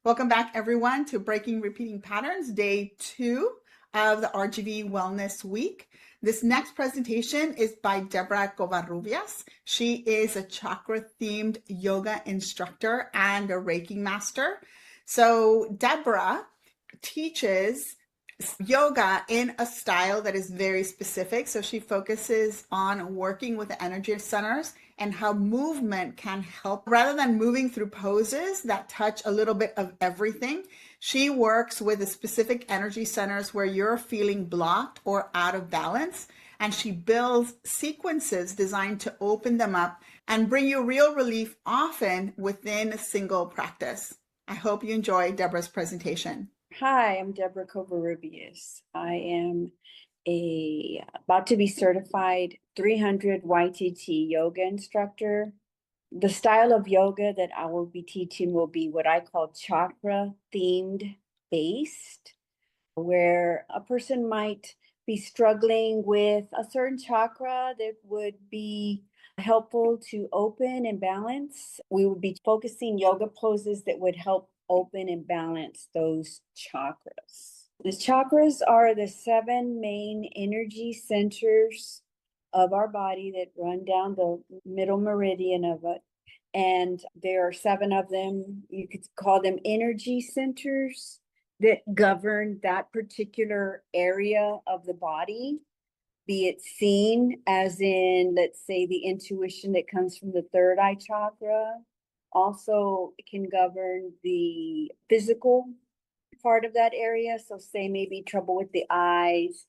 Welcome back, everyone, to Breaking Repeating Patterns, day 2 of the RGV Wellness Week. This next presentation is by Deborah Covarrubias. She is a chakra-themed yoga instructor and a Reiki master. So Deborah teaches yoga in a style that is very specific. So she focuses on working with the energy centers and how movement can help. Rather than moving through poses that touch a little bit of everything, she works with the specific energy centers where you're feeling blocked or out of balance. And she builds sequences designed to open them up and bring you real relief, often within a single practice. I hope you enjoy Deborah's presentation. Hi, I'm Deborah Covarrubias. I am about to be certified 300 YTT yoga instructor. The style of yoga that I will be teaching will be what I call chakra-themed based, where a person might be struggling with a certain chakra that would be helpful to open and balance. We would be focusing yoga poses that would help open and balance those chakras. The chakras are the 7 main energy centers of our body that run down the middle meridian of it. And there are 7 of them. You could call them energy centers that govern that particular area of the body, be it seen as in, let's say, the intuition that comes from the third eye chakra. Also, it can govern the physical part of that area. So say maybe trouble with the eyes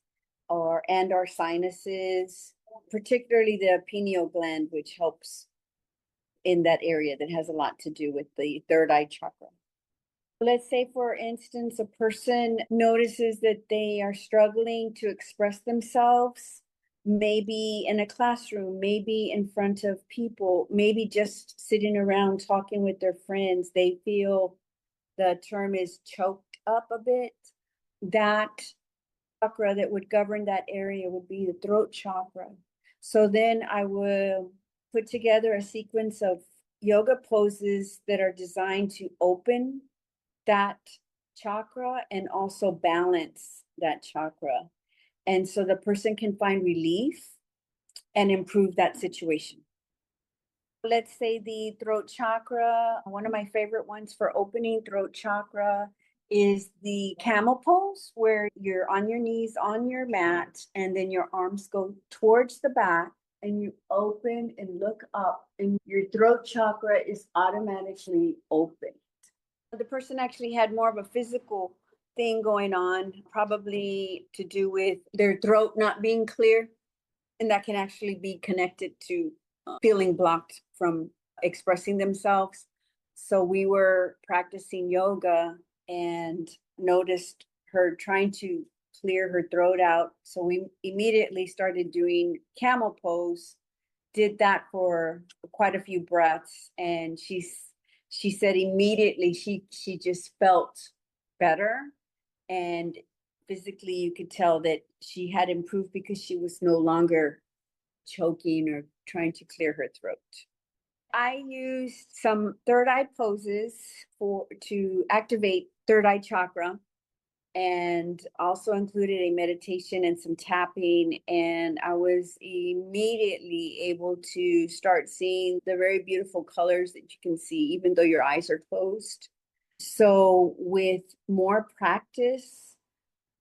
and our sinuses, particularly the pineal gland, which helps in that area that has a lot to do with the third eye chakra. Let's say, for instance, a person notices that they are struggling to express themselves, maybe in a classroom, maybe in front of people, maybe just sitting around talking with their friends. They feel the term is choked up a bit. That chakra that would govern that area would be the throat chakra. So then I will put together a sequence of yoga poses that are designed to open that chakra and also balance that chakra. And so the person can find relief and improve that situation. Let's say the throat chakra, one of my favorite ones for opening throat chakra is the camel pose, where you're on your knees on your mat and then your arms go towards the back and you open and look up and your throat chakra is automatically open. The person actually had more of a physical thing going on, probably to do with their throat not being clear. And that can actually be connected to feeling blocked from expressing themselves. So we were practicing yoga and noticed her trying to clear her throat out. So we immediately started doing camel pose, did that for quite a few breaths. And she said immediately she just felt better, and physically you could tell that she had improved because she was no longer choking or trying to clear her throat. I used some third eye poses to activate third eye chakra, and also included a meditation and some tapping. And I was immediately able to start seeing the very beautiful colors that you can see, even though your eyes are closed. So with more practice,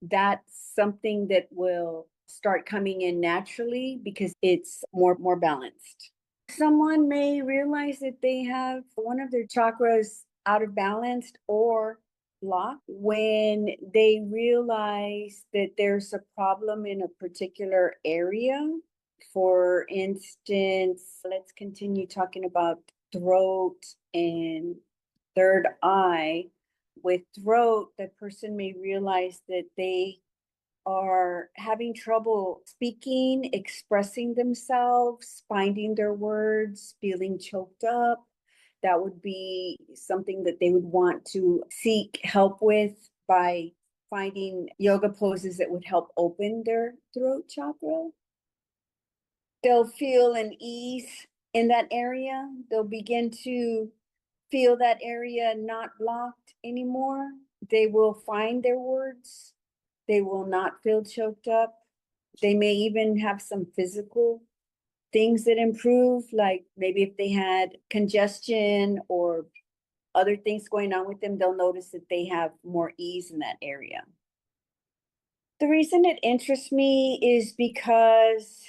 that's something that will start coming in naturally because it's more balanced. Someone may realize that they have one of their chakras out of balance or blocked when they realize that there's a problem in a particular area. For instance, let's continue talking about throat and third eye. With throat, the person may realize that they are having trouble speaking, expressing themselves, finding their words, feeling choked up. That would be something that they would want to seek help with by finding yoga poses that would help open their throat chakra. They'll feel an ease in that area. They'll begin to feel that area not blocked anymore, they will find their words. They will not feel choked up. They may even have some physical things that improve, like maybe if they had congestion or other things going on with them, they'll notice that they have more ease in that area. The reason it interests me is because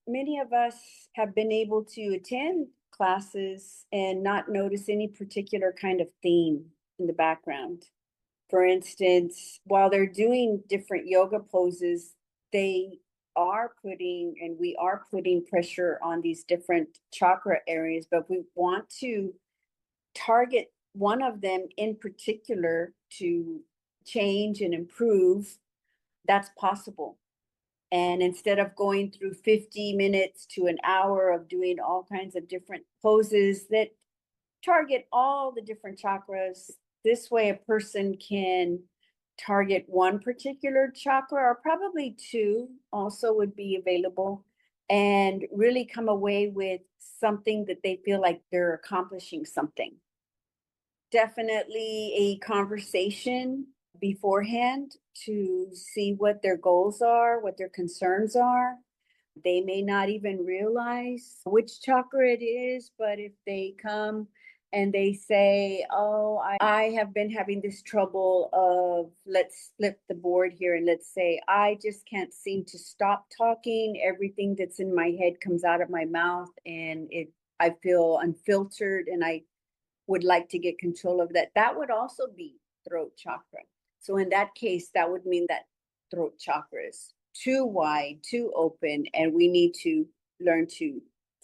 many of us have been able to attend classes and not notice any particular kind of theme in the background. For instance, while they're doing different yoga poses, they are putting, and we are putting pressure on these different chakra areas, but we want to target one of them in particular to change and improve. That's possible. And instead of going through 50 minutes to an hour of doing all kinds of different poses that target all the different chakras, this way a person can target one particular chakra, or probably two also would be available, and really come away with something that they feel like they're accomplishing something. Definitely a conversation beforehand to see what their goals are, what their concerns are. They may not even realize which chakra it is, but if they come and they say, oh, I have been having this trouble of, let's flip the board here, and let's say, I just can't seem to stop talking. Everything that's in my head comes out of my mouth, and I feel unfiltered, and I would like to get control of that. That would also be throat chakra. So in that case, that would mean that throat chakra is too wide, too open, and we need to learn to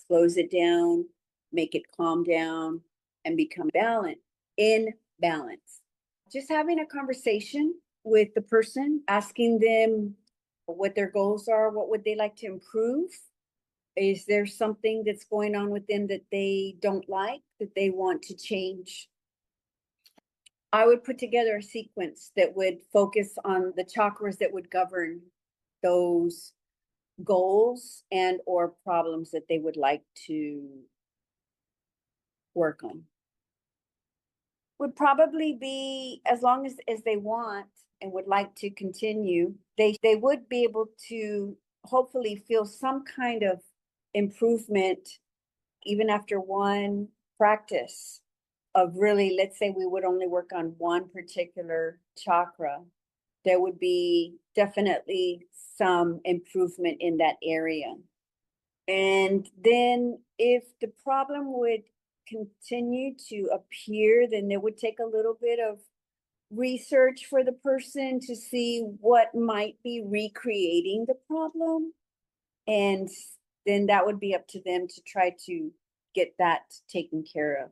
close it down, make it calm down, and become balanced, in balance. Just having a conversation with the person, asking them what their goals are, what would they like to improve? Is there something that's going on with them that they don't like, that they want to change? I would put together a sequence that would focus on the chakras that would govern those goals and or problems that they would like to work on. Would probably be, as long as they want and would like to continue, they would be able to hopefully feel some kind of improvement even after one practice of really, let's say we would only work on one particular chakra, there would be definitely some improvement in that area. And then if the problem would continue to appear, then it would take a little bit of research for the person to see what might be recreating the problem. And then that would be up to them to try to get that taken care of.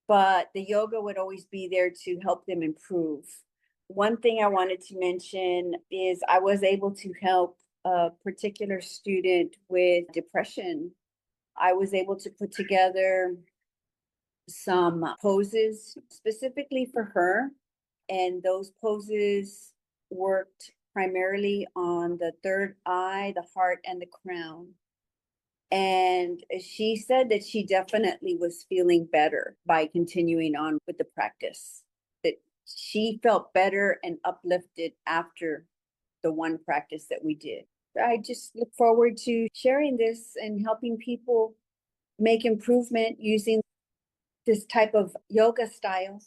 But the yoga would always be there to help them improve. One thing I wanted to mention is I was able to help a particular student with depression. I was able to put together some poses specifically for her, and those poses worked primarily on the third eye, the heart, and the crown. And she said that she definitely was feeling better by continuing on with the practice, that she felt better and uplifted after the one practice that we did. I just look forward to sharing this and helping people make improvement using this type of yoga style.